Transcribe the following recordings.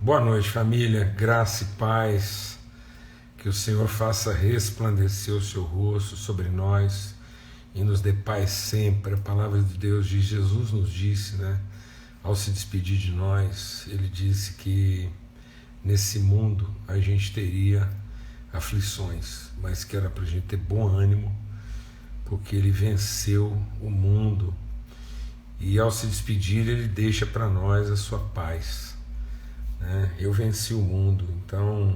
Boa noite, família, graça e paz, que o Senhor faça resplandecer o seu rosto sobre nós e nos dê paz sempre. A palavra de Deus diz, Jesus nos disse, né, ao se despedir de nós, ele disse que nesse mundo a gente teria aflições, mas que era para a gente ter bom ânimo, porque ele venceu o mundo e ao se despedir ele deixa para nós a sua paz. Eu venci o mundo, então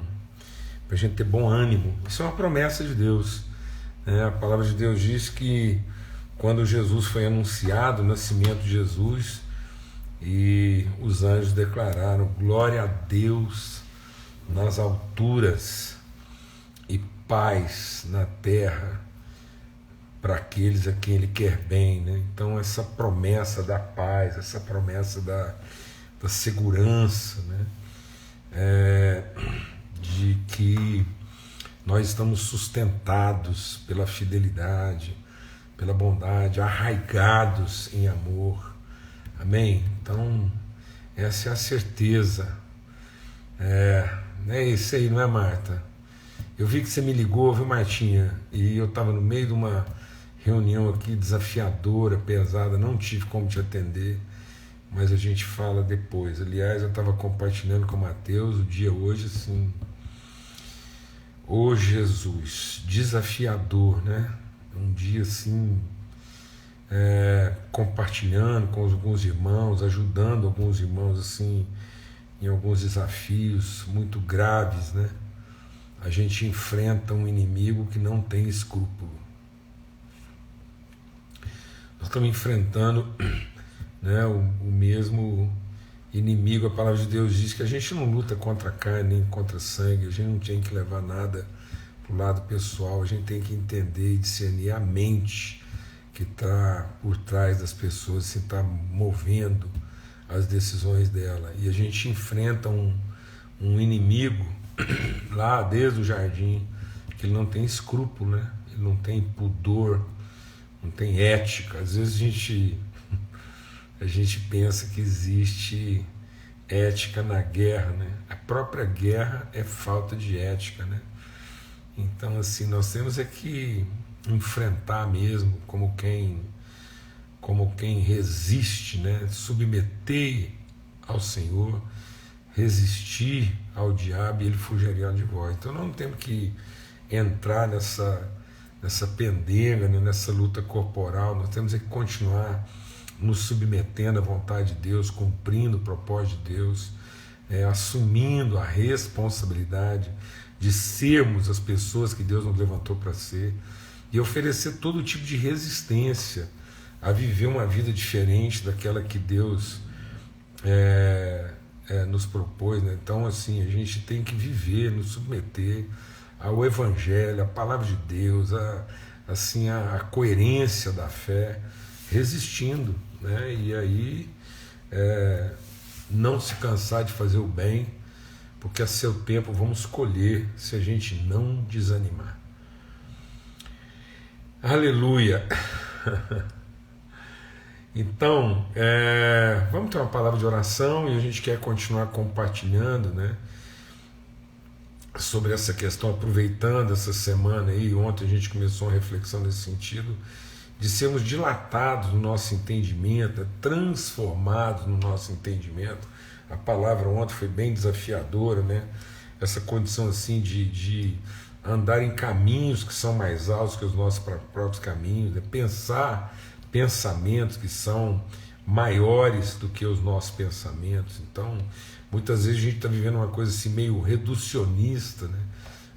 para a gente ter bom ânimo, isso é uma promessa de Deus, né? A palavra de Deus diz que quando Jesus foi anunciado, o nascimento de Jesus, e os anjos declararam glória a Deus nas alturas e paz na terra para aqueles a quem Ele quer bem, né? Então essa promessa da paz, essa promessa da segurança, né? De que nós estamos sustentados pela fidelidade, pela bondade, arraigados em amor, amém? Então essa é a certeza, é isso aí, não é, Marta? Eu vi que você me ligou, viu, Martinha? E eu estava no meio de uma reunião aqui desafiadora, pesada, não tive como te atender, mas a gente fala depois. Aliás, eu estava compartilhando com o Mateus o dia hoje, assim, ô Jesus, desafiador, né? Um dia assim, compartilhando com alguns irmãos, ajudando alguns irmãos assim, em alguns desafios muito graves, né? A gente enfrenta um inimigo que não tem escrúpulo. Nós estamos enfrentando, né, o mesmo inimigo. A palavra de Deus diz que a gente não luta contra a carne nem contra sangue, a gente não tem que levar nada para o lado pessoal, a gente tem que entender e discernir a mente que está por trás das pessoas, se está movendo as decisões dela. E a gente enfrenta um inimigo lá desde o jardim, que ele não tem escrúpulo, né? Ele não tem pudor, não tem ética. Às vezes a gente pensa que existe ética na guerra, né? A própria guerra é falta de ética, né? Então assim, nós temos que enfrentar mesmo como quem resiste, né? Submeter ao Senhor, resistir ao diabo e ele fugiria de vós. Então nós não temos que entrar nessa pendenga, né? Nessa luta corporal, nós temos que continuar nos submetendo à vontade de Deus, cumprindo o propósito de Deus, assumindo a responsabilidade de sermos as pessoas que Deus nos levantou para ser, e oferecer todo tipo de resistência a viver uma vida diferente daquela que Deus nos propôs, né? Então assim, a gente tem que viver, nos submeter ao Evangelho, à Palavra de Deus, a coerência da fé, resistindo, né? E aí não se cansar de fazer o bem, porque a seu tempo vamos colher se a gente não desanimar. Aleluia! Então, vamos ter uma palavra de oração e a gente quer continuar compartilhando, né, sobre essa questão, aproveitando essa semana aí. Ontem a gente começou uma reflexão nesse sentido, de sermos dilatados no nosso entendimento, transformados no nosso entendimento. A palavra ontem foi bem desafiadora, né? Essa condição assim de andar em caminhos que são mais altos que os nossos próprios caminhos, né? Pensar pensamentos que são maiores do que os nossos pensamentos. Então, muitas vezes a gente está vivendo uma coisa assim meio reducionista, né?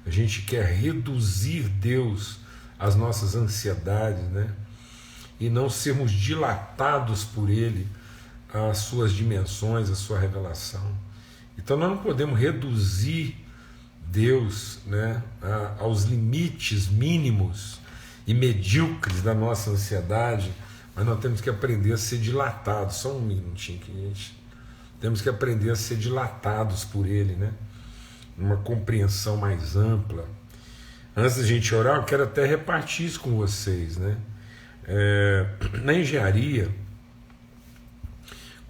A gente quer reduzir Deus às nossas ansiedades, né? E não sermos dilatados por Ele às suas dimensões, à sua revelação. Então nós não podemos reduzir Deus, né, aos limites mínimos e medíocres da nossa ansiedade, mas nós temos que aprender a ser dilatados. Só um minutinho que gente. Temos que aprender a ser dilatados por Ele, né? Uma compreensão mais ampla. Antes da gente orar, eu quero até repartir isso com vocês, né? Na engenharia,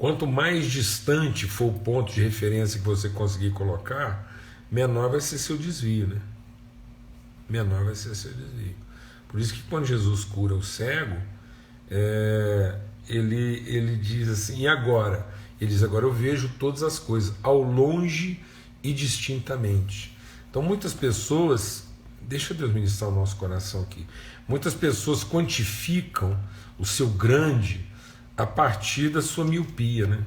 Quanto mais distante for o ponto de referência que você conseguir colocar, menor vai ser seu desvio, né? Menor vai ser seu desvio. Por isso que quando Jesus cura o cego, ele diz assim, e agora? Ele diz, agora eu vejo todas as coisas, ao longe e distintamente. Então muitas pessoas, deixa Deus ministrar o nosso coração aqui, muitas pessoas quantificam o seu grande a partir da sua miopia, né?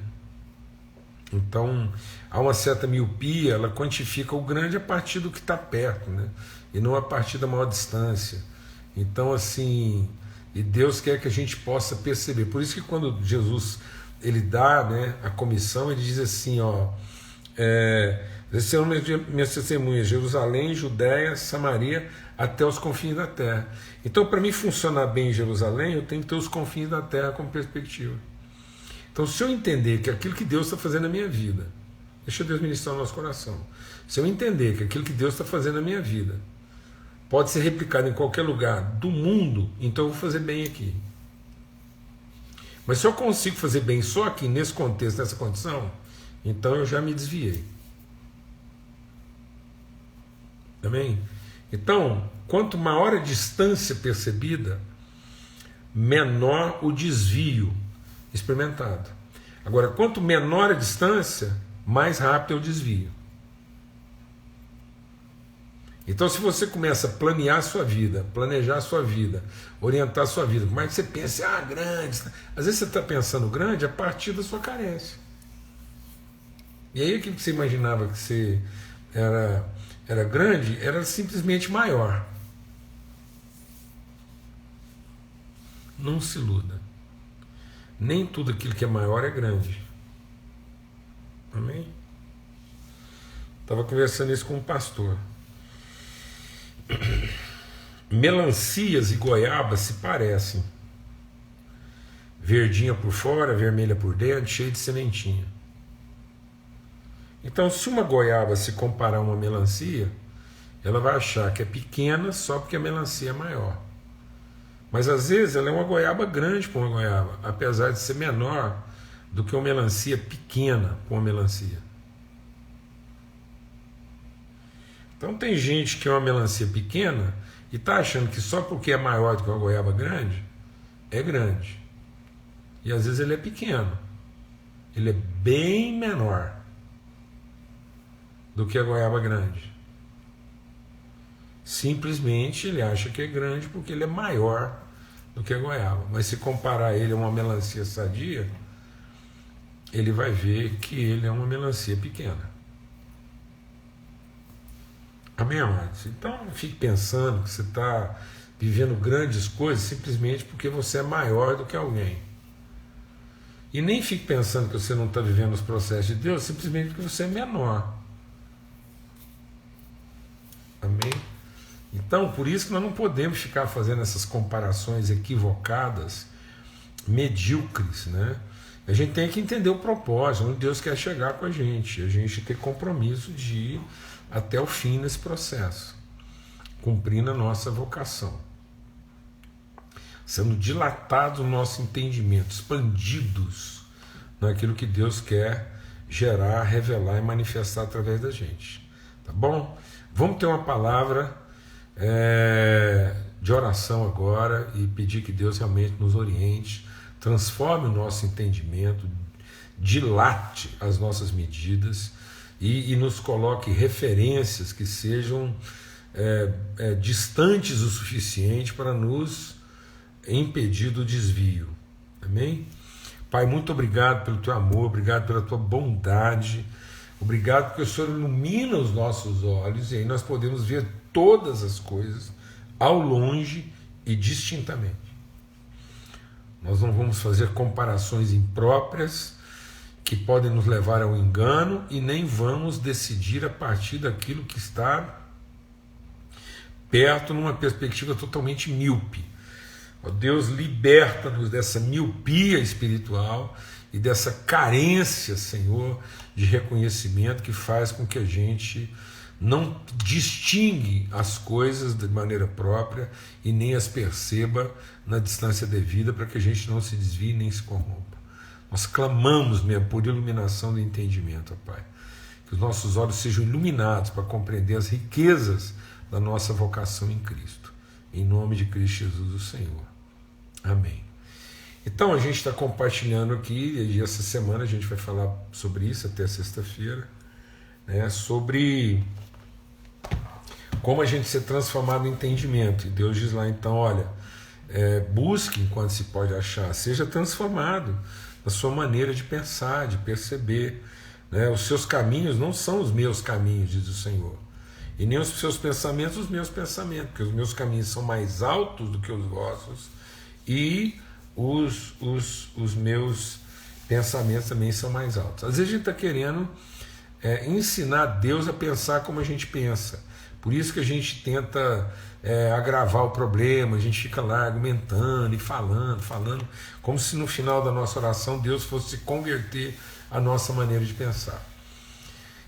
Então há uma certa miopia, ela quantifica o grande a partir do que está perto, né? E não a partir da maior distância. Então assim, e Deus quer que a gente possa perceber. Por isso que quando Jesus ele dá, né, a comissão, ele diz assim, ó, esses são minhas testemunhas, Jerusalém, Judéia, Samaria, até os confins da terra. Então, para mim funcionar bem em Jerusalém, eu tenho que ter os confins da terra como perspectiva. Então, se eu entender que aquilo que Deus está fazendo na minha vida, deixa Deus ministrar o nosso coração, se eu entender que aquilo que Deus está fazendo na minha vida pode ser replicado em qualquer lugar do mundo, então eu vou fazer bem aqui. Mas se eu consigo fazer bem só aqui, nesse contexto, nessa condição, então eu já me desviei. Amém? Então, quanto maior a distância percebida, menor o desvio experimentado. Agora, quanto menor a distância, mais rápido é o desvio. Então, se você começa a planear a sua vida, planejar a sua vida, orientar a sua vida, como é que você pensa? Grande. Às vezes você está pensando grande a partir da sua carência. E aí aquilo que você imaginava que você era grande, era simplesmente maior. Não se iluda. Nem tudo aquilo que é maior é grande. Amém? Estava conversando isso com um pastor. Melancias e goiabas se parecem. Verdinha por fora, vermelha por dentro, cheia de sementinha. Então, se uma goiaba se comparar a uma melancia, ela vai achar que é pequena só porque a melancia é maior. Mas às vezes ela é uma goiaba grande para uma goiaba, apesar de ser menor do que uma melancia pequena para uma melancia. Então tem gente que é uma melancia pequena e está achando que só porque é maior do que uma goiaba grande, é grande. E às vezes ele é pequeno. Ele é bem menor do que a goiaba grande. Simplesmente ele acha que é grande porque ele é maior do que a goiaba. Mas se comparar ele a uma melancia sadia, ele vai ver que ele é uma melancia pequena. Amém, amados? Então não fique pensando que você está vivendo grandes coisas simplesmente porque você é maior do que alguém. E nem fique pensando que você não está vivendo os processos de Deus simplesmente porque você é menor. Amém? Então, por isso que nós não podemos ficar fazendo essas comparações equivocadas, medíocres, né? A gente tem que entender o propósito, onde Deus quer chegar com a gente ter compromisso de ir até o fim nesse processo, cumprindo a nossa vocação, sendo dilatado o nosso entendimento, expandidos naquilo que Deus quer gerar, revelar e manifestar através da gente. Tá bom? Vamos ter uma palavra de oração agora e pedir que Deus realmente nos oriente, transforme o nosso entendimento, dilate as nossas medidas e nos coloque referências que sejam distantes o suficiente para nos impedir do desvio. Amém? Pai, muito obrigado pelo teu amor, obrigado pela tua bondade, obrigado porque o Senhor ilumina os nossos olhos e aí nós podemos ver todas as coisas ao longe e distintamente. Nós não vamos fazer comparações impróprias que podem nos levar ao engano e nem vamos decidir a partir daquilo que está perto numa perspectiva totalmente míope. Ó Deus, liberta-nos dessa miopia espiritual e dessa carência, Senhor, de reconhecimento que faz com que a gente não distingue as coisas de maneira própria e nem as perceba na distância devida para que a gente não se desvie nem se corrompa. Nós clamamos mesmo por iluminação do entendimento, ó Pai. Que os nossos olhos sejam iluminados para compreender as riquezas da nossa vocação em Cristo. Em nome de Cristo Jesus, o Senhor. Amém. Então a gente está compartilhando aqui, e essa semana a gente vai falar sobre isso até sexta-feira, né, sobre como a gente ser transformado no entendimento. E Deus diz lá então, olha, busque enquanto se pode achar, seja transformado na sua maneira de pensar, de perceber, né? Os seus caminhos não são os meus caminhos, diz o Senhor, e nem os seus pensamentos os meus pensamentos, porque os meus caminhos são mais altos do que os vossos, e os meus pensamentos também são mais altos. Às vezes a gente está querendo ensinar Deus a pensar como a gente pensa, por isso que a gente tenta agravar o problema, a gente fica lá argumentando e falando, como se no final da nossa oração Deus fosse converter a nossa maneira de pensar.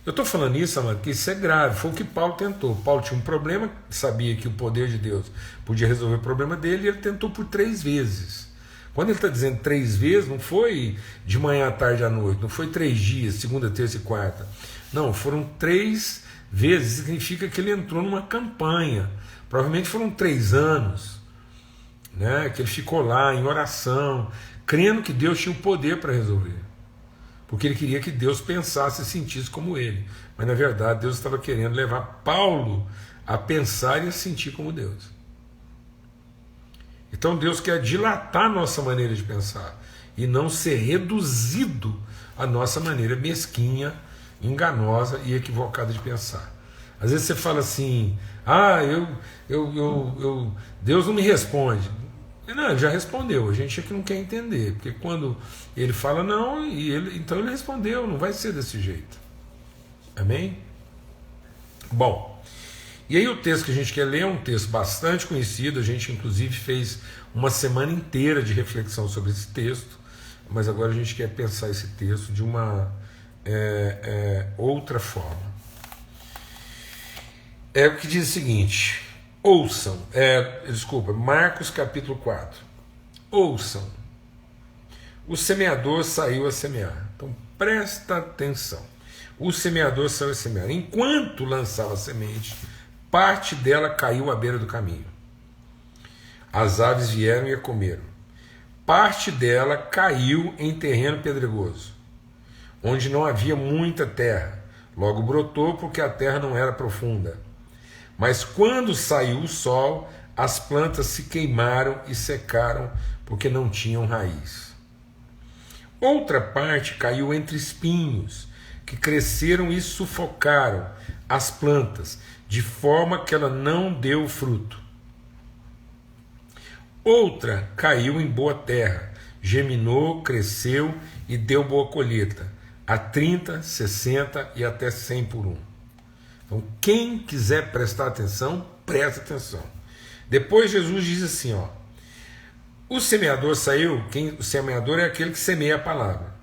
Eu estou falando isso, amado, porque isso é grave, foi o que Paulo tentou. Paulo tinha um problema, sabia que o poder de Deus podia resolver o problema dele, e ele tentou por 3 vezes. Quando ele está dizendo 3 vezes, não foi de manhã à tarde à noite, não foi 3 dias, segunda, terça e quarta. Não, foram 3 vezes, significa que ele entrou numa campanha. Provavelmente foram 3 anos, né, que ele ficou lá em oração, crendo que Deus tinha o poder para resolver. Porque ele queria que Deus pensasse e sentisse como ele. Mas na verdade Deus estava querendo levar Paulo a pensar e a sentir como Deus. Então Deus quer dilatar a nossa maneira de pensar e não ser reduzido à nossa maneira mesquinha, enganosa e equivocada de pensar. Às vezes você fala assim, Deus não me responde. Não, ele já respondeu, a gente é que não quer entender, porque quando ele fala não, então ele respondeu, não vai ser desse jeito. Amém? Bom, e aí o texto que a gente quer ler é um texto bastante conhecido, a gente inclusive fez uma semana inteira de reflexão sobre esse texto, mas agora a gente quer pensar esse texto de uma outra forma. É o que diz o seguinte... Ouçam, Marcos capítulo 4. Ouçam, o semeador saiu a semear. Então presta atenção. O semeador saiu a semear. Enquanto lançava a semente, parte dela caiu à beira do caminho. As aves vieram e a comeram. Parte dela caiu em terreno pedregoso, onde não havia muita terra. Logo brotou, porque a terra não era profunda. Mas quando saiu o sol, as plantas se queimaram e secaram, porque não tinham raiz. Outra parte caiu entre espinhos, que cresceram e sufocaram as plantas, de forma que ela não deu fruto. Outra caiu em boa terra, germinou, cresceu e deu boa colheita, a 30, 60 e até 100 por um. Então, quem quiser prestar atenção, presta atenção. Depois Jesus diz assim, o semeador saiu, o semeador é aquele que semeia a palavra.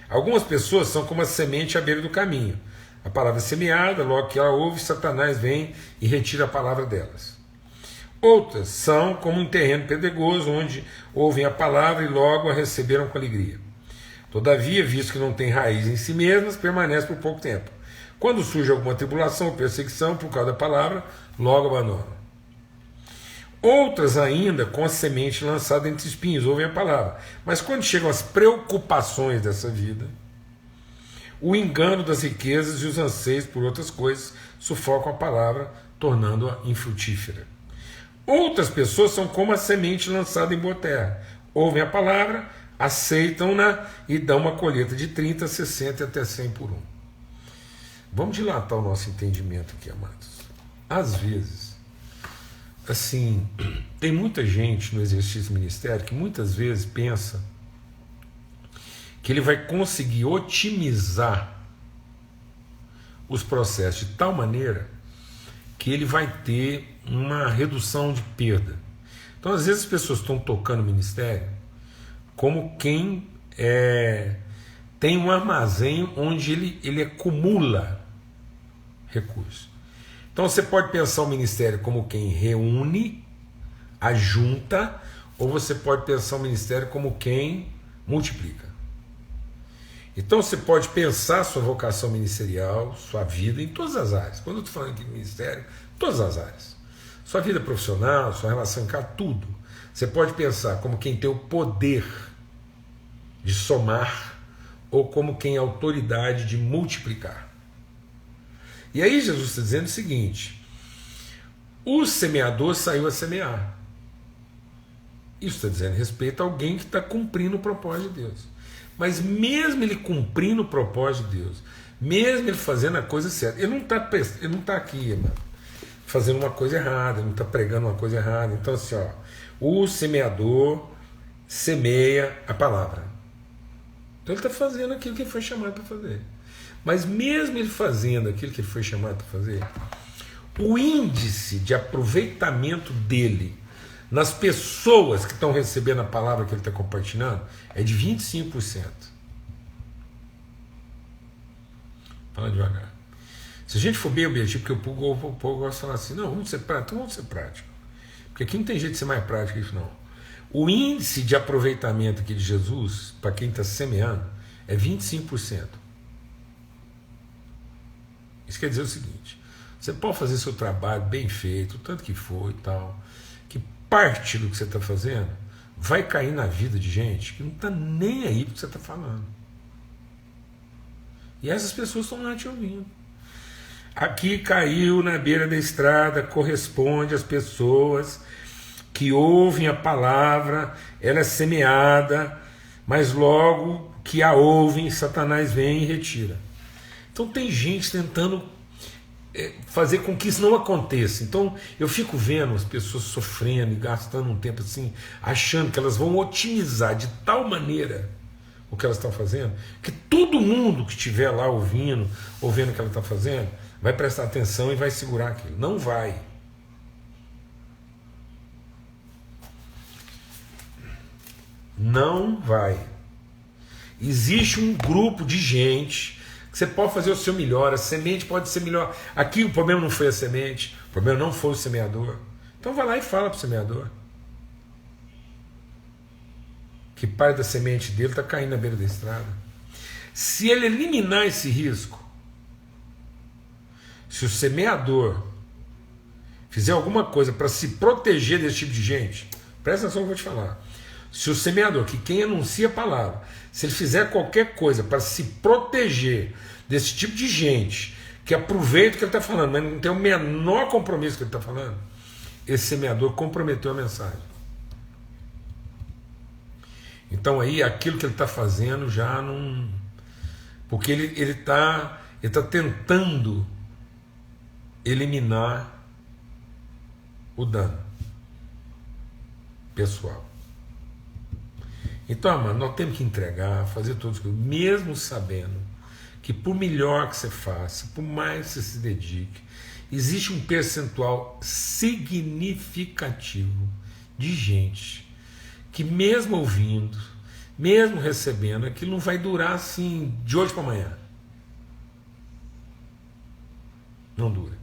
Algumas pessoas são como a semente à beira do caminho. A palavra é semeada, logo que ela ouve, Satanás vem e retira a palavra delas. Outras são como um terreno pedregoso, onde ouvem a palavra e logo a receberam com alegria. Todavia, visto que não tem raiz em si mesmas, permanece por pouco tempo. Quando surge alguma tribulação ou perseguição por causa da palavra, logo abandonam. Outras ainda com a semente lançada entre espinhos, ouvem a palavra. Mas quando chegam as preocupações dessa vida, o engano das riquezas e os anseios por outras coisas sufocam a palavra, tornando-a infrutífera. Outras pessoas são como a semente lançada em boa terra. Ouvem a palavra, aceitam-na e dão uma colheita de 30, 60 e até 100 por um. Vamos dilatar o nosso entendimento aqui, amados. Às vezes, assim, tem muita gente no exercício do ministério que muitas vezes pensa que ele vai conseguir otimizar os processos de tal maneira que ele vai ter uma redução de perda. Então, às vezes, as pessoas estão tocando o ministério como quem tem um armazém onde ele acumula recursos. Então você pode pensar o ministério como quem reúne, ajunta, ou você pode pensar o ministério como quem multiplica. Então você pode pensar sua vocação ministerial, sua vida em todas as áreas. Quando eu estou falando aqui de ministério, todas as áreas. Sua vida profissional, sua relação em casa, tudo. Você pode pensar como quem tem o poder de somar ou como quem é autoridade de multiplicar. E aí Jesus está dizendo o seguinte: o semeador saiu a semear. Isso está dizendo respeito a alguém que está cumprindo o propósito de Deus. Mas mesmo ele cumprindo o propósito de Deus, mesmo ele fazendo a coisa certa, ele não está aqui, mano, fazendo uma coisa errada, ele não está pregando uma coisa errada. Então assim, ó, o semeador semeia a palavra. Então ele está fazendo aquilo que ele foi chamado para fazer. Mas mesmo ele fazendo aquilo que ele foi chamado para fazer, o índice de aproveitamento dele nas pessoas que estão recebendo a palavra que ele está compartilhando é de 25%. Fala devagar. Se a gente for bem objetivo, porque o povo gosta de falar assim, não, vamos ser prático, então vamos ser prático. Porque aqui não tem jeito de ser mais prático que isso não. O índice de aproveitamento aqui de Jesus, para quem está semeando, é 25%. Isso quer dizer o seguinte: você pode fazer seu trabalho bem feito, o tanto que for e tal, que parte do que você está fazendo vai cair na vida de gente que não está nem aí para o que você está falando. E essas pessoas estão lá te ouvindo. Aqui caiu na beira da estrada, corresponde às pessoas que ouvem a palavra, ela é semeada, mas logo que a ouvem, Satanás vem e retira. Então tem gente tentando fazer com que isso não aconteça. Então eu fico vendo as pessoas sofrendo e gastando um tempo assim, achando que elas vão otimizar de tal maneira o que elas estão fazendo, que todo mundo que estiver lá ouvindo o que ela está fazendo, vai prestar atenção e vai segurar aquilo. Não vai. Não vai. Existe um grupo de gente que você pode fazer o seu melhor, a semente pode ser melhor. Aqui o problema não foi a semente, o problema não foi o semeador. Então vai lá e fala para o semeador que parte da semente dele está caindo na beira da estrada. Se ele eliminar esse risco, se o semeador fizer alguma coisa para se proteger desse tipo de gente, presta atenção no que eu vou te falar. Se o semeador, que quem anuncia a palavra, se ele fizer qualquer coisa para se proteger desse tipo de gente que aproveita o que ele está falando, mas não tem o menor compromisso com o que ele está falando, esse semeador comprometeu a mensagem. Então aí aquilo que ele está fazendo já não... Porque ele está tentando eliminar o dano pessoal. Então, mano, nós temos que entregar, fazer todas as coisas, mesmo sabendo que por melhor que você faça, por mais que você se dedique, existe um percentual significativo de gente que mesmo ouvindo, mesmo recebendo, aquilo não vai durar assim de hoje para amanhã. Não dura.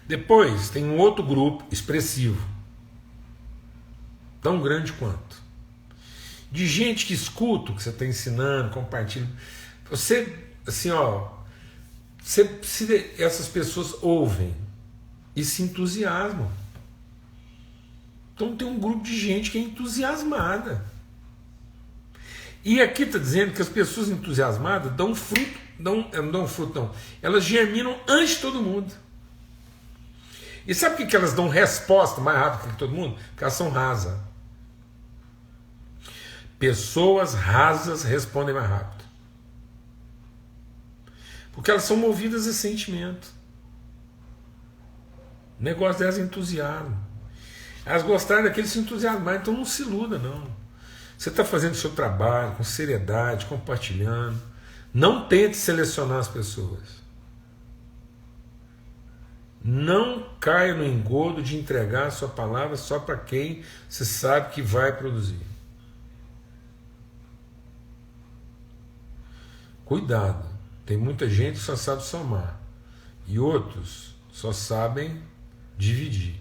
Depois tem um outro grupo expressivo, tão grande quanto, de gente que escuta o que você está ensinando, compartilha. Você, assim, ó, essas pessoas ouvem e se entusiasmam. Então tem um grupo de gente que é entusiasmada. E aqui está dizendo que as pessoas entusiasmadas dão fruto, não dão fruto, não. Elas germinam antes de todo mundo. E sabe por que elas dão resposta mais rápido que todo mundo? Porque elas são rasas. Pessoas rasas respondem mais rápido. Porque elas são movidas a sentimento. O negócio delas é entusiasmo. Elas gostaram daquele se entusiasmar, então não se iluda, não. Você está fazendo o seu trabalho com seriedade, compartilhando. Não tente selecionar as pessoas. Não caia no engodo de entregar a sua palavra só para quem você sabe que vai produzir. Cuidado, tem muita gente que só sabe somar e outros só sabem dividir.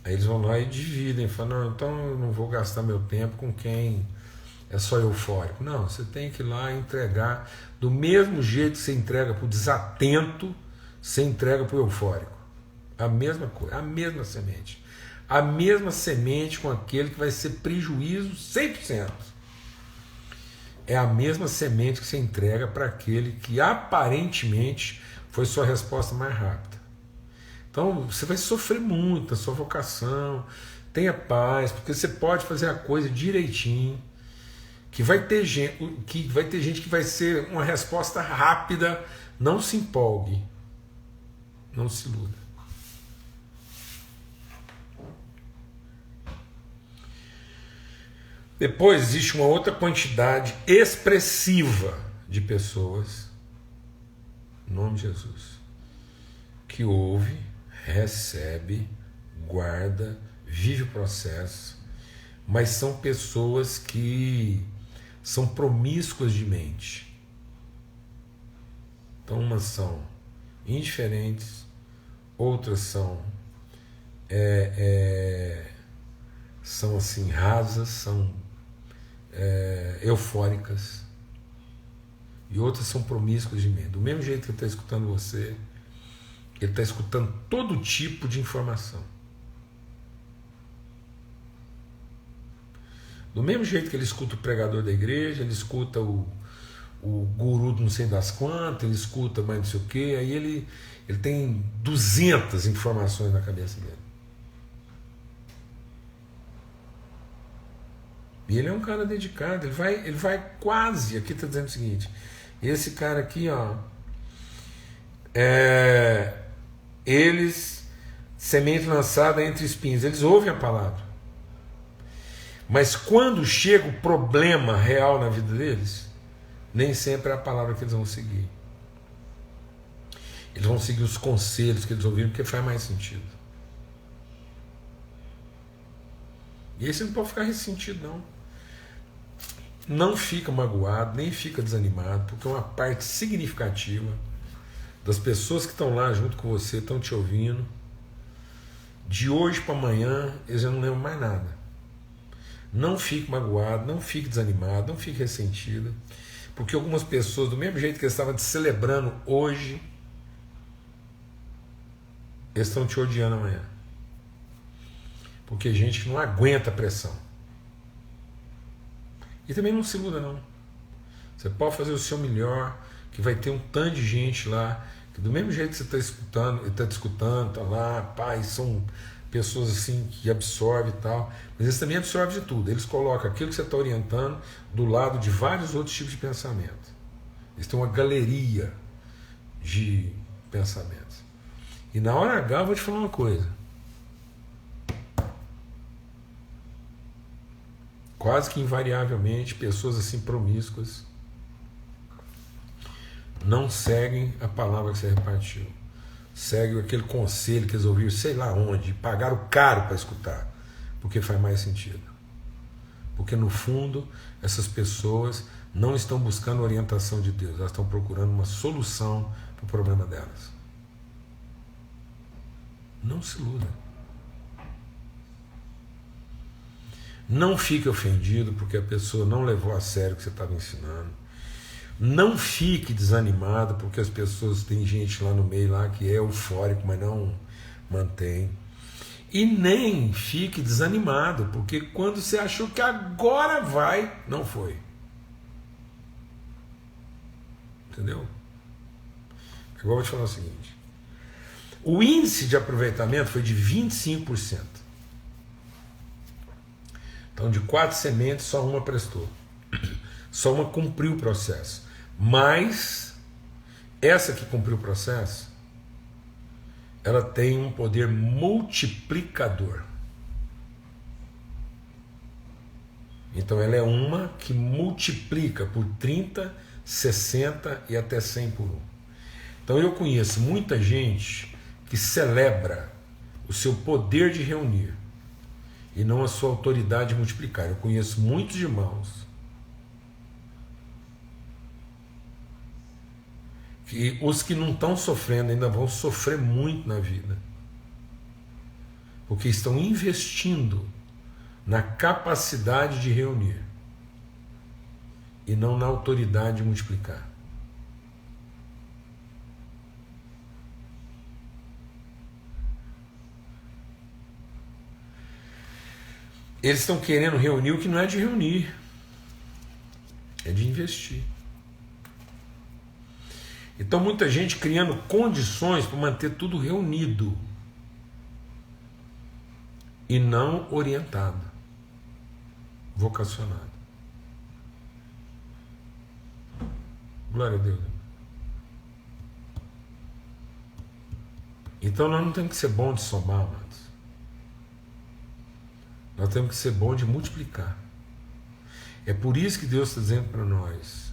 Aí eles vão lá e dividem, falam, não, então eu não vou gastar meu tempo com quem é só eufórico. Não, você tem que ir lá entregar, do mesmo jeito que você entrega para o desatento, você entrega para o eufórico. A mesma coisa, a mesma semente. A mesma semente com aquele que vai ser prejuízo 100%. É a mesma semente que você entrega para aquele que aparentemente foi sua resposta mais rápida. Então você vai sofrer muito na sua vocação, tenha paz, porque você pode fazer a coisa direitinho, que vai ter gente que vai ser uma resposta rápida. Não se empolgue, não se iluda. Depois existe uma outra quantidade expressiva de pessoas, em nome de Jesus, que ouve, recebe, guarda, vive o processo, mas são pessoas que são promíscuas de mente. Então umas são indiferentes, outras são são assim rasas, são eufóricas, e outras são promíscuas de mente. Do mesmo jeito que ele está escutando você, ele está escutando todo tipo de informação. Do mesmo jeito que ele escuta o pregador da igreja, ele escuta o guru de não sei das quantas, ele escuta mais não sei o quê, aí ele tem 200 informações na cabeça dele. E ele é um cara dedicado, ele vai quase, aqui está dizendo o seguinte, esse cara aqui, ó, eles, semente lançada entre espinhos, eles ouvem a palavra. Mas quando chega o problema real na vida deles, nem sempre é a palavra que eles vão seguir. Eles vão seguir os conselhos que eles ouviram, porque faz mais sentido. E aí você não pode ficar ressentido, não. Não fica magoado, nem fica desanimado, porque uma parte significativa das pessoas que estão lá junto com você, estão te ouvindo, de hoje para amanhã eles já não lembram mais nada. Não fique magoado, não fique desanimado, não fique ressentido, porque algumas pessoas, do mesmo jeito que eles estavam te celebrando hoje, eles estão te odiando amanhã. Porque gente que não aguenta a pressão. E também não se iluda, não. Você pode fazer o seu melhor, que vai ter um tanto de gente lá, que do mesmo jeito que você está escutando, ele está te escutando, está lá, paz, são pessoas assim que absorvem e tal, mas eles também absorvem de tudo. Eles colocam aquilo que você está orientando do lado de vários outros tipos de pensamento. Eles têm uma galeria de pensamentos. E na hora H eu vou te falar uma coisa. Quase que invariavelmente, pessoas assim promíscuas não seguem a palavra que você repartiu. Seguem aquele conselho que eles ouviram, sei lá onde, pagaram caro para escutar, porque faz mais sentido. Porque no fundo, essas pessoas não estão buscando a orientação de Deus, elas estão procurando uma solução para o problema delas. Não se iluda. Não fique ofendido porque a pessoa não levou a sério o que você estava ensinando. Não fique desanimado porque as pessoas, tem gente lá no meio lá que é eufórico, mas não mantém. E nem fique desanimado porque quando você achou que agora vai, não foi. Entendeu? Agora eu vou te falar o seguinte. O índice de aproveitamento foi de 25%. Então, de 4 sementes, só uma prestou. Só uma cumpriu o processo. Mas, essa que cumpriu o processo, ela tem um poder multiplicador. Então, ela é uma que multiplica por 30, 60 e até 100 por 1. Então, eu conheço muita gente que celebra o seu poder de reunir e não a sua autoridade de multiplicar. Eu conheço muitos irmãos que os que não estão sofrendo ainda vão sofrer muito na vida, porque estão investindo na capacidade de reunir e não na autoridade de multiplicar. Eles estão querendo reunir o que não é de reunir, é de investir. Então muita gente criando condições para manter tudo reunido e não orientado, vocacionado. Glória a Deus. Então nós não temos que ser bom de somar, amados. Nós temos que ser bom de multiplicar. É por isso que Deus está dizendo para nós: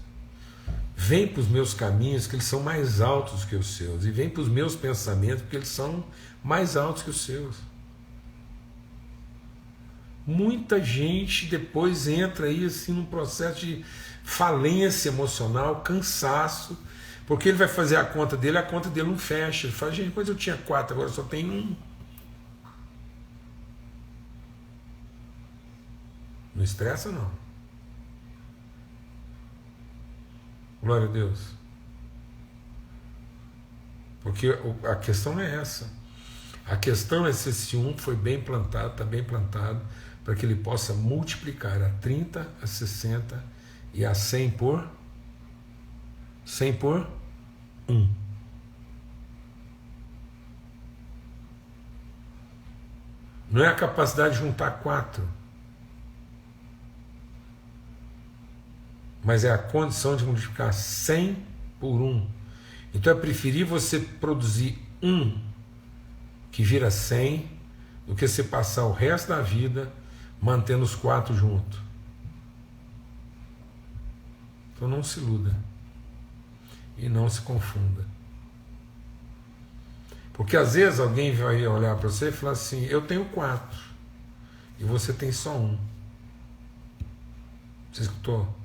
vem para os meus caminhos, que eles são mais altos que os seus, e vem para os meus pensamentos, porque eles são mais altos que os seus. Muita gente depois entra aí assim num processo de falência emocional, cansaço, porque ele vai fazer a conta dele não fecha. Ele fala: gente, depois eu tinha 4, agora só tem 1. Não estressa, não. Glória a Deus. Porque a questão não é essa. A questão é se esse 1 foi bem plantado, está bem plantado, para que ele possa multiplicar a 30, a 60 e a 100 por 1. Não é a capacidade de juntar 4. Mas é a condição de multiplicar 100 por 1. Então é preferir você produzir 1 que vira 100 do que você passar o resto da vida mantendo os 4 juntos. Então não se iluda e não se confunda. Porque às vezes alguém vai olhar para você e falar assim: eu tenho 4 e você tem só 1. Você escutou?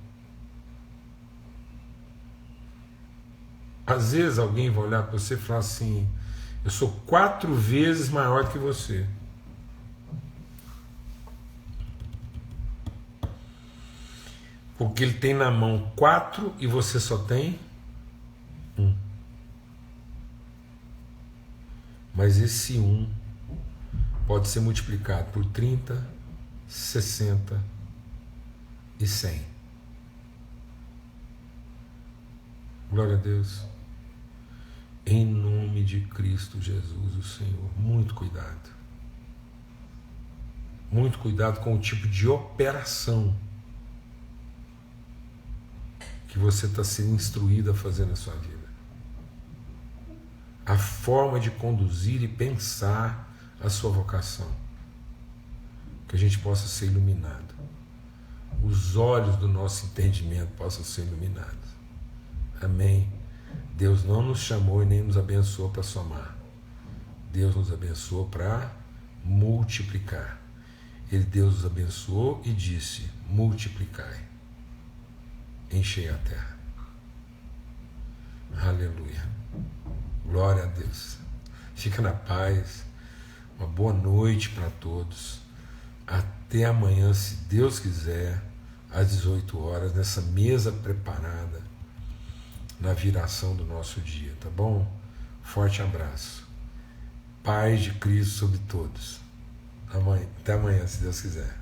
Às vezes alguém vai olhar para você e falar assim: eu sou 4 vezes maior que você. Porque ele tem na mão 4 e você só tem 1. Mas esse 1 pode ser multiplicado por 30, 60 e 100. Glória a Deus. Em nome de Cristo Jesus, o Senhor. Muito cuidado. Muito cuidado com o tipo de operação que você está sendo instruído a fazer na sua vida. A forma de conduzir e pensar a sua vocação. Que a gente possa ser iluminado. Os olhos do nosso entendimento possam ser iluminados. Amém. Deus não nos chamou e nem nos abençoou para somar. Deus nos abençoou para multiplicar. Deus nos abençoou e disse: multiplicai, enchei a terra. Aleluia. Glória a Deus. Fica na paz. Uma boa noite para todos. Até amanhã, se Deus quiser, às 18 horas, nessa mesa preparada, na viração do nosso dia, tá bom? Forte abraço. Paz de Cristo sobre todos. Até amanhã, se Deus quiser.